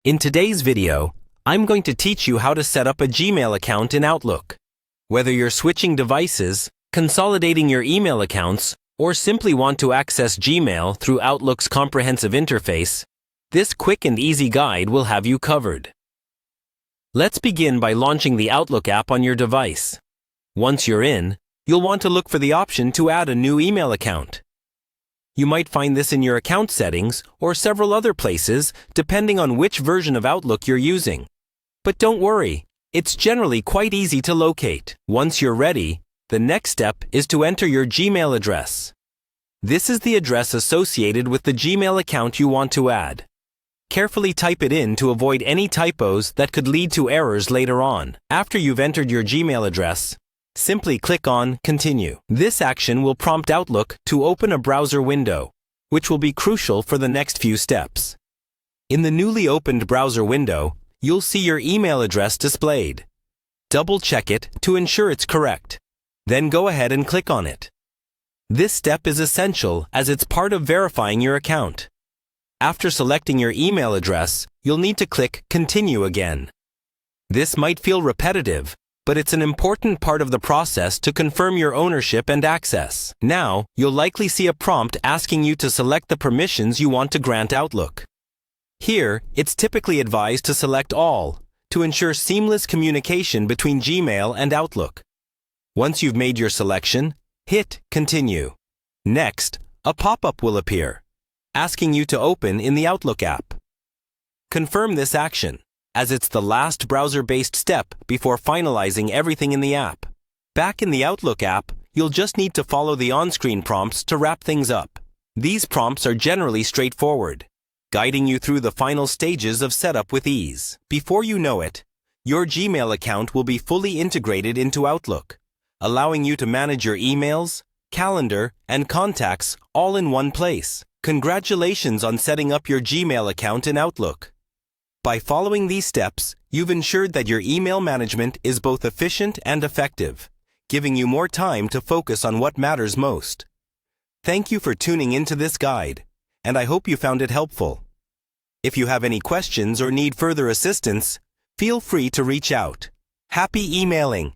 In today's video, I'm going to teach you how to set up a Gmail account in Outlook. Whether you're switching devices, consolidating your email accounts, or simply want to access Gmail through Outlook's comprehensive interface, this quick and easy guide will have you covered. Let's begin by launching the Outlook app on your device. Once you're in, you'll want to look for the option to add a new email account. You might find this in your account settings or several other places depending on which version of Outlook you're using. But don't worry, it's generally quite easy to locate. Once you're ready, the next step is to enter your Gmail address. This is the address associated with the Gmail account you want to add. Carefully type it in to avoid any typos that could lead to errors later on. After you've entered your Gmail address, simply click on Continue. This action will prompt Outlook to open a browser window, which will be crucial for the next few steps. In the newly opened browser window, you'll see your email address displayed. Double-check it to ensure it's correct. Then go ahead and click on it. This step is essential as it's part of verifying your account. After selecting your email address, you'll need to click Continue again. This might feel repetitive, but it's an important part of the process to confirm your ownership and access. Now, you'll likely see a prompt asking you to select the permissions you want to grant Outlook. Here, it's typically advised to select All to ensure seamless communication between Gmail and Outlook. Once you've made your selection, hit Continue. Next, a pop-up will appear, asking you to open in the Outlook app. Confirm this action, as it's the last browser-based step before finalizing everything in the app. Back in the Outlook app, you'll just need to follow the on-screen prompts to wrap things up. These prompts are generally straightforward, guiding you through the final stages of setup with ease. Before you know it, your Gmail account will be fully integrated into Outlook, allowing you to manage your emails, calendar, and contacts all in one place. Congratulations on setting up your Gmail account in Outlook. By following these steps, you've ensured that your email management is both efficient and effective, giving you more time to focus on what matters most. Thank you for tuning into this guide, and I hope you found it helpful. If you have any questions or need further assistance, feel free to reach out. Happy emailing!